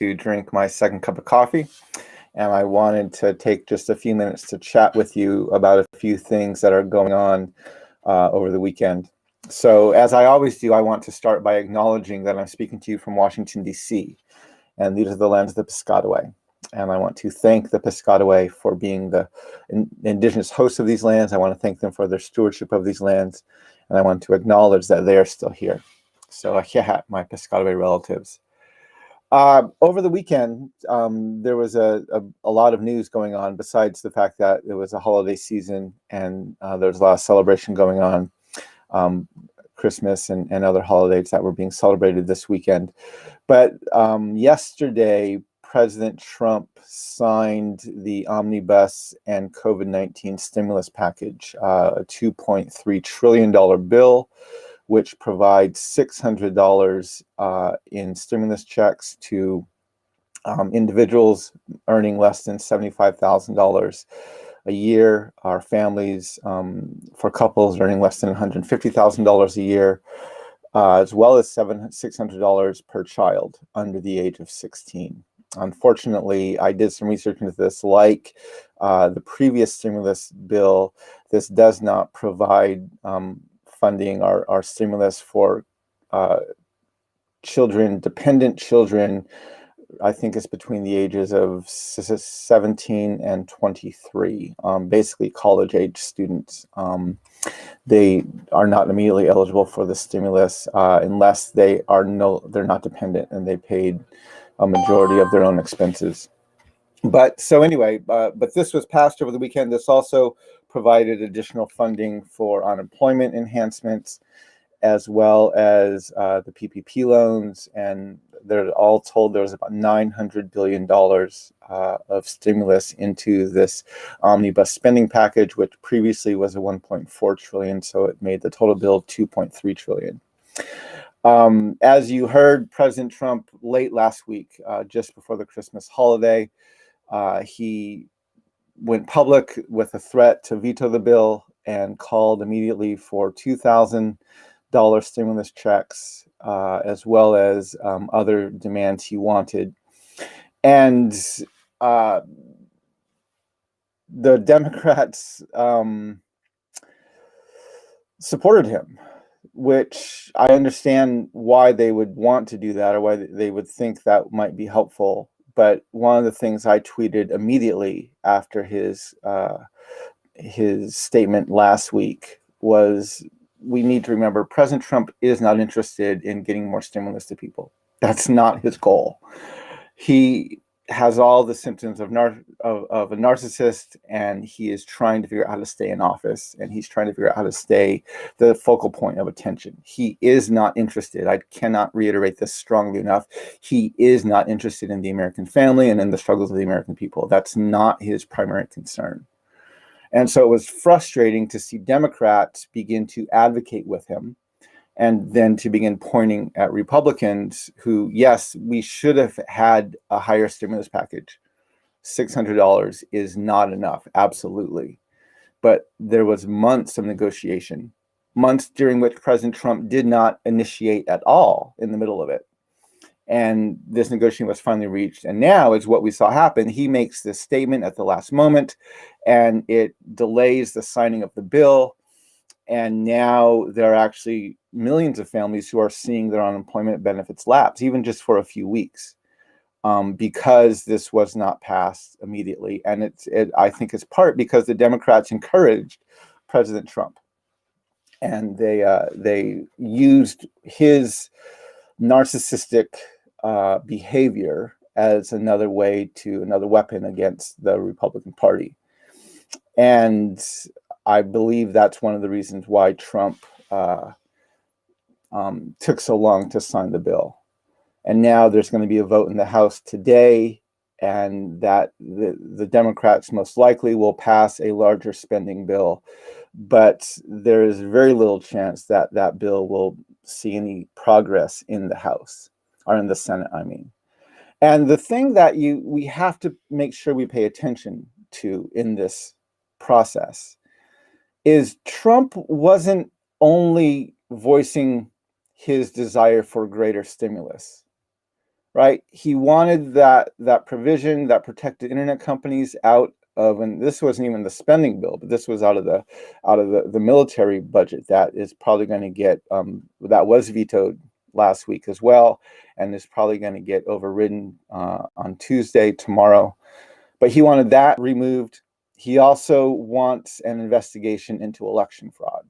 to drink my second cup of coffee, and I wanted to take just a few minutes to chat with you about a few things that are going on over the weekend. So, as I always do, I want to start by acknowledging that I'm speaking to you from Washington, D.C., and these are the lands of the Piscataway. And I want to thank the Piscataway for being the indigenous hosts of these lands. I want to thank them for their stewardship of these lands, and I want to acknowledge that they are still here. So, yeah, my Piscataway relatives. Over the weekend, there was a lot of news going on besides the fact that it was a holiday season and there was a lot of celebration going on, Christmas and other holidays that were being celebrated this weekend. But yesterday, President Trump signed the Omnibus and COVID-19 stimulus package, a $2.3 trillion bill, which provides $600 in stimulus checks to individuals earning less than $75,000 a year, our families, for couples earning less than $150,000 a year, as well as $600 per child under the age of 16. Unfortunately, I did some research into this. Like the previous stimulus bill, this does not provide funding our stimulus for children, dependent children. I think it's between the ages of 17 and 23, basically college age students. They are not immediately eligible for the stimulus unless they're not dependent and they paid a majority of their own expenses. But this was passed over the weekend. This also provided additional funding for unemployment enhancements, as well as the PPP loans, and they're all told there was about $900 billion of stimulus into this omnibus spending package, which previously was a $1.4 trillion, so it made the total bill $2.3 trillion. As you heard, President Trump late last week, just before the Christmas holiday, he went public with a threat to veto the bill and called immediately for $2,000 stimulus checks, as well as other demands he wanted. And the Democrats supported him, which I understand why they would want to do that or why they would think that might be helpful. But one of the things I tweeted immediately after his statement last week was, we need to remember President Trump is not interested in getting more stimulus to people. That's not his goal. He has all the symptoms of a narcissist, and he is trying to figure out how to stay in office, and he's trying to figure out how to stay the focal point of attention. He is not interested. I cannot reiterate this strongly enough. He is not interested in the American family and in the struggles of the American people. That's not his primary concern. And so it was frustrating to see Democrats begin to advocate with him, and then to begin pointing at Republicans who, yes, we should have had a higher stimulus package. $600 is not enough, absolutely. But there was months of negotiation, months during which President Trump did not initiate at all in the middle of it. And this negotiation was finally reached. And now is what we saw happen. He makes this statement at the last moment, and it delays the signing of the bill. And now there are actually millions of families who are seeing their unemployment benefits lapse, even just for a few weeks, because this was not passed immediately. And I think it's part because the Democrats encouraged President Trump, and they used his narcissistic behavior as another weapon against the Republican Party. And I believe that's one of the reasons why Trump took so long to sign the bill. And now there's going to be a vote in the House today, and that the Democrats most likely will pass a larger spending bill. But there is very little chance that that bill will see any progress in the House, or in the Senate, I mean. And the thing that we have to make sure we pay attention to in this process is Trump wasn't only voicing his desire for greater stimulus. right? He wanted that provision that protected internet companies out of, and this wasn't even the spending bill, but this was out of the military budget that is probably going to get that was vetoed last week as well, and is probably going to get overridden on Tuesday, tomorrow. But he wanted that removed. He also wants an investigation into election fraud.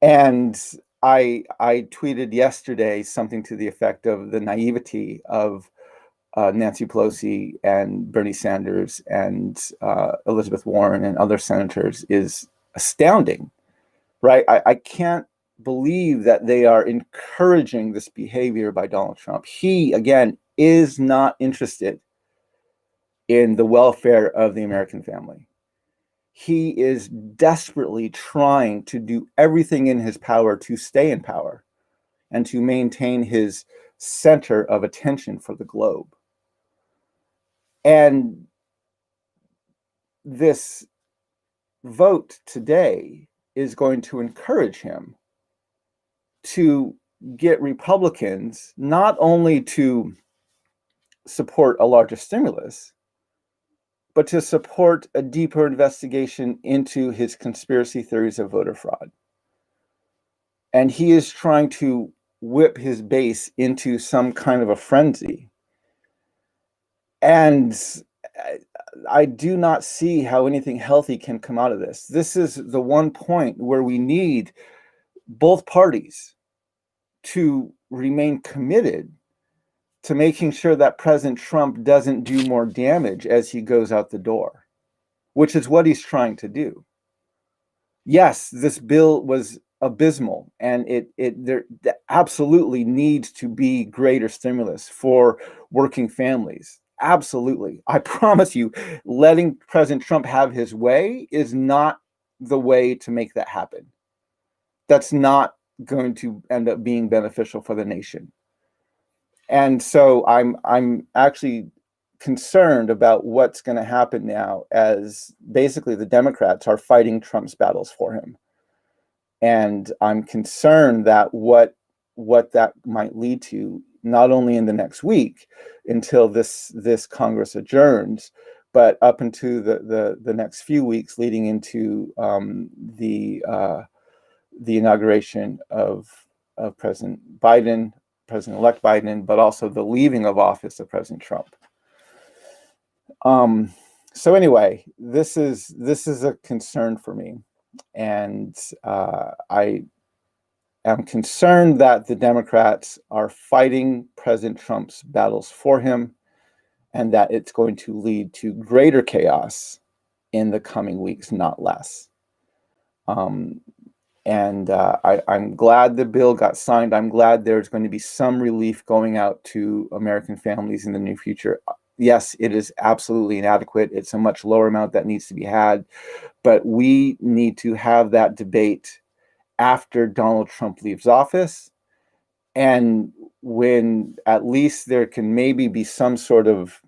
And I tweeted yesterday something to the effect of the naivety of Nancy Pelosi and Bernie Sanders and Elizabeth Warren and other senators is astounding, right? I can't believe that they are encouraging this behavior by Donald Trump. He, again, is not interested in the welfare of the American family. He is desperately trying to do everything in his power to stay in power and to maintain his center of attention for the globe. And this vote today is going to encourage him to get Republicans not only to support a larger stimulus, but to support a deeper investigation into his conspiracy theories of voter fraud. And he is trying to whip his base into some kind of a frenzy. And I do not see how anything healthy can come out of this. This is the one point where we need both parties to remain committed to making sure that President Trump doesn't do more damage as he goes out the door, which is what he's trying to do. Yes, this bill was abysmal, and there absolutely needs to be greater stimulus for working families. Absolutely. I promise you, letting President Trump have his way is not the way to make that happen. That's not going to end up being beneficial for the nation. And so I'm actually concerned about what's going to happen now, as basically the Democrats are fighting Trump's battles for him. And I'm concerned that what that might lead to, not only in the next week until this Congress adjourns, but up into the next few weeks leading into the inauguration of President Biden, President-elect Biden, but also the leaving of office of President Trump. So anyway, this is a concern for me, and I am concerned that the Democrats are fighting President Trump's battles for him, and that it's going to lead to greater chaos in the coming weeks, not less. And I'm glad the bill got signed. I'm glad there's going to be some relief going out to American families in the near future. Yes, it is absolutely inadequate. It's a much lower amount that needs to be had, but we need to have that debate after Donald Trump leaves office, and when at least there can maybe be some sort of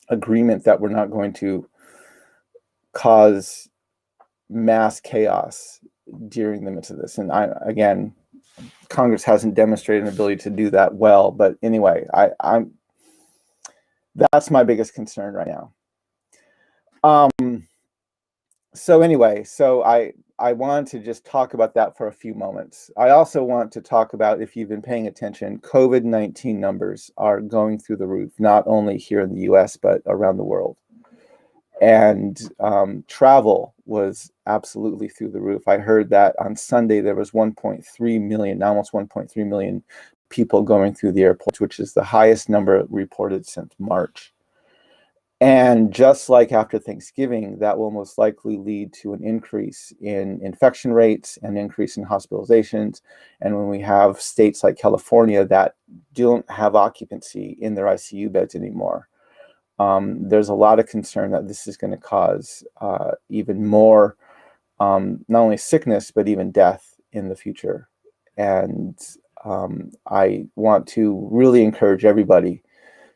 agreement that we're not going to cause mass chaos during the midst of this. And again, Congress hasn't demonstrated an ability to do that well. But anyway, that's my biggest concern right now. So anyway, I wanted to just talk about that for a few moments. I also want to talk about, if you've been paying attention, COVID-19 numbers are going through the roof, not only here in the US, but around the world. And travel was absolutely through the roof. I heard that on Sunday there was 1.3 million, almost 1.3 million people going through the airports, which is the highest number reported since March. And just like after Thanksgiving, that will most likely lead to an increase in infection rates and increase in hospitalizations. And when we have states like California that don't have occupancy in their ICU beds anymore, there's a lot of concern that this is going to cause even more, not only sickness, but even death in the future. And I want to really encourage everybody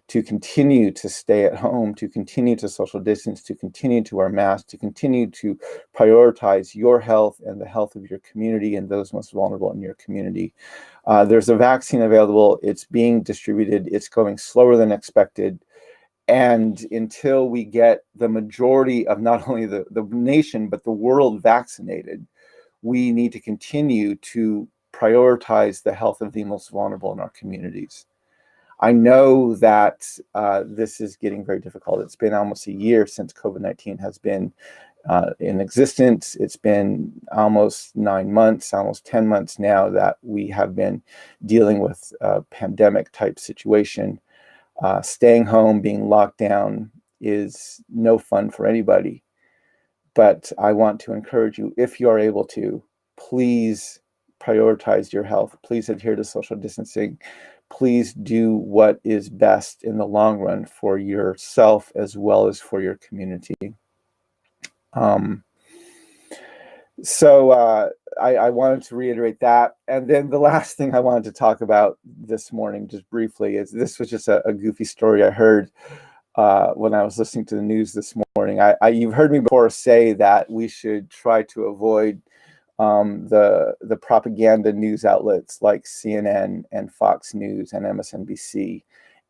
to continue to stay at home, to continue to social distance, to continue to wear masks, to continue to prioritize your health and the health of your community and those most vulnerable in your community. There's a vaccine available. It's being distributed. It's going slower than expected. And until we get the majority of not only the nation, but the world vaccinated, we need to continue to prioritize the health of the most vulnerable in our communities. I know that this is getting very difficult. It's been almost a year since COVID-19 has been in existence. It's been almost 9 months, almost 10 months now that we have been dealing with a pandemic type situation. Staying home, being locked down is no fun for anybody. But I want to encourage you, if you are able to, please prioritize your health. Please adhere to social distancing. Please do what is best in the long run for yourself as well as for your community. So I wanted to reiterate that. And then the last thing I wanted to talk about this morning, just briefly, is this was just a goofy story I heard when I was listening to the news this morning. You've heard me before say that we should try to avoid the propaganda news outlets like CNN and Fox News and MSNBC.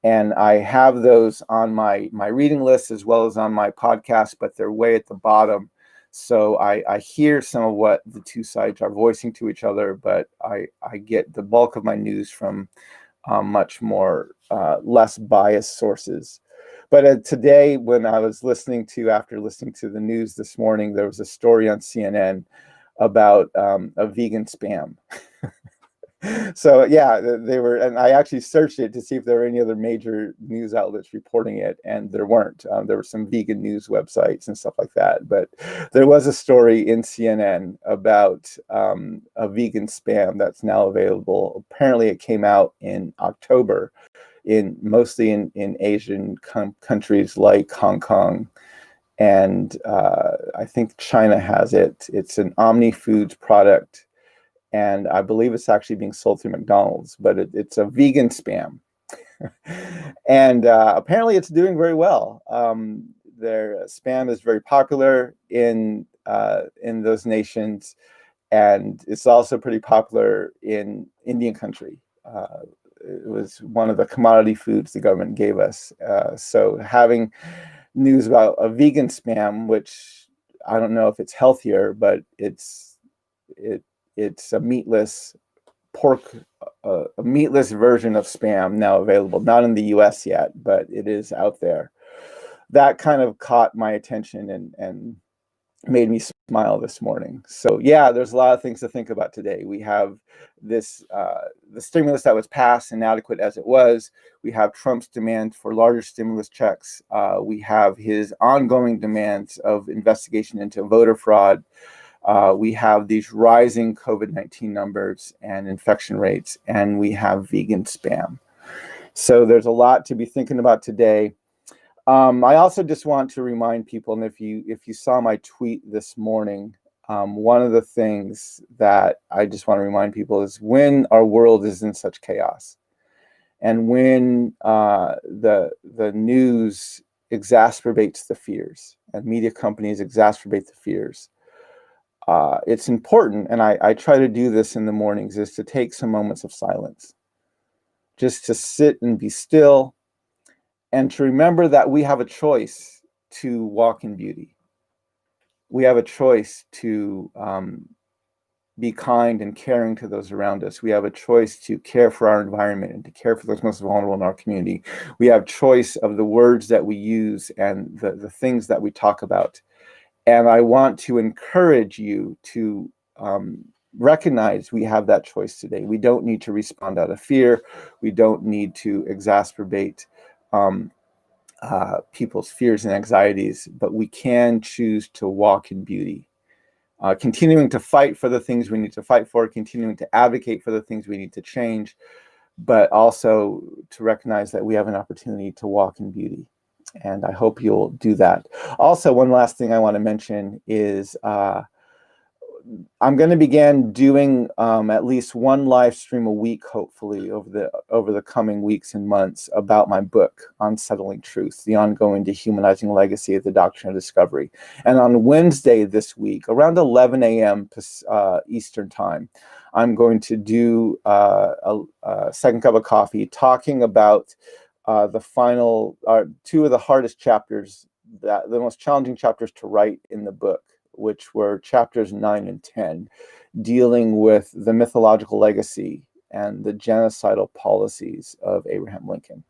And I have those on my reading list as well as on my podcast, but they're way at the bottom. So I hear some of what the two sides are voicing to each other, but I get the bulk of my news from much more less biased sources. But today, when I was after listening to the news this morning, there was a story on CNN about a vegan spam. So yeah, they were, and I actually searched it to see if there were any other major news outlets reporting it, and there weren't. There were some vegan news websites and stuff like that, but there was a story in CNN about a vegan spam that's now available. Apparently, it came out in October, mostly in Asian countries like Hong Kong, and I think China has it. It's an Omni Foods product. And I believe it's actually being sold through McDonald's, but it's a vegan spam. And apparently it's doing very well. Their spam is very popular in those nations, and it's also pretty popular in Indian country. It was one of the commodity foods the government gave us. So having news about a vegan spam, which I don't know if it's healthier, but it's a meatless a meatless version of spam now available, not in the US yet, but it is out there. That kind of caught my attention and made me smile this morning. So yeah, there's a lot of things to think about today. We have this, the stimulus that was passed, inadequate as it was. We have Trump's demand for larger stimulus checks. We have his ongoing demands of investigation into voter fraud. We have these rising COVID-19 numbers and infection rates, and we have vegan spam. So there's a lot to be thinking about today. I also just want to remind people, and if you saw my tweet this morning, one of the things that I just want to remind people is when our world is in such chaos, and when the news exacerbates the fears, and media companies exacerbate the fears, it's important, and I try to do this in the mornings, is to take some moments of silence, just to sit and be still, and to remember that we have a choice to walk in beauty. We have a choice to be kind and caring to those around us. We have a choice to care for our environment and to care for those most vulnerable in our community. We have choice of the words that we use and the things that we talk about. And I want to encourage you to recognize we have that choice today. We don't need to respond out of fear. We don't need to exacerbate people's fears and anxieties, but we can choose to walk in beauty. Continuing to fight for the things we need to fight for, continuing to advocate for the things we need to change, but also to recognize that we have an opportunity to walk in beauty. And I hope you'll do that. Also, one last thing I want to mention is I'm going to begin doing at least one live stream a week, hopefully, over the coming weeks and months about my book, Unsettling Truth, the ongoing dehumanizing legacy of the doctrine of discovery. And on Wednesday this week, around 11 a.m. Eastern time, I'm going to do a second cup of coffee talking about the final, two of the hardest chapters, the most challenging chapters to write in the book, which were chapters 9 and 10, dealing with the mythological legacy and the genocidal policies of Abraham Lincoln.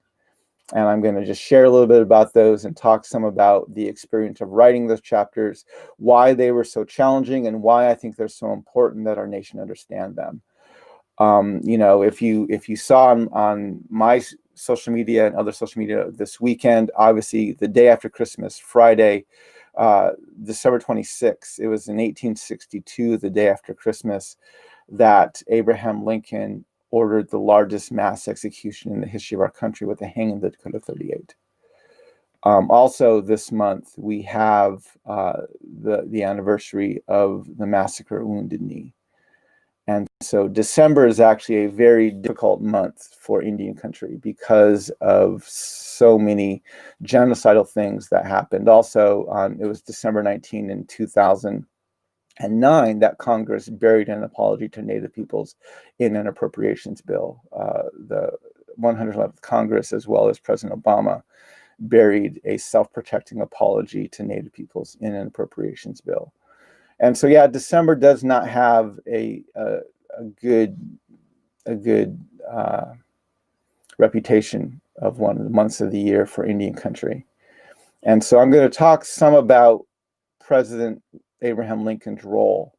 And I'm going to just share a little bit about those and talk some about the experience of writing those chapters, why they were so challenging, and why I think they're so important that our nation understand them. You know, if you saw on my social media and other social media this weekend, obviously the day after Christmas, Friday, December 26th, it was in 1862, the day after Christmas, that Abraham Lincoln ordered the largest mass execution in the history of our country with the hanging of the Dakota 38. Also this month, we have the anniversary of the massacre at Wounded Knee. And so December is actually a very difficult month for Indian country because of so many genocidal things that happened. Also, it was December 19 in 2009 that Congress buried an apology to Native peoples in an appropriations bill. The 111th Congress, as well as President Obama, buried a self-protecting apology to Native peoples in an appropriations bill. And so, yeah, December does not have a good reputation of one of the months of the year for Indian country. And so I'm going to talk some about President Abraham Lincoln's role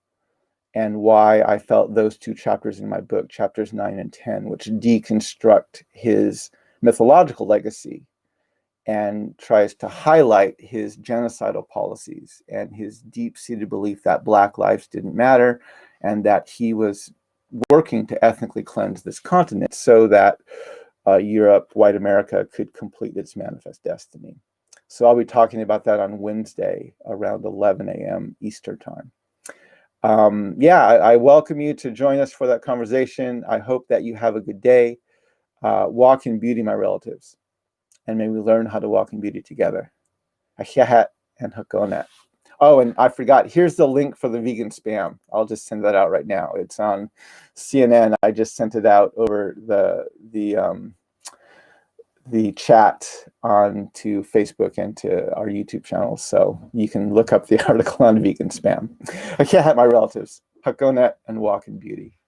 and why I felt those two chapters in my book, chapters 9 and 10, which deconstruct his mythological legacy and tries to highlight his genocidal policies and his deep-seated belief that Black lives didn't matter and that he was working to ethnically cleanse this continent so that Europe, white America, could complete its manifest destiny. So I'll be talking about that on Wednesday around 11 a.m. Eastern time. Yeah, I welcome you to join us for that conversation. I hope that you have a good day. Walk in beauty, my relatives. And may we learn how to walk in beauty together. Ahiahat and Hakonet. Oh, and I forgot, here's the link for the vegan spam. I'll just send that out right now. It's on CNN. I just sent it out over the chat on to Facebook and to our YouTube channel. So you can look up the article on vegan spam. Ahiahat, my relatives. Hakonet and walk in beauty.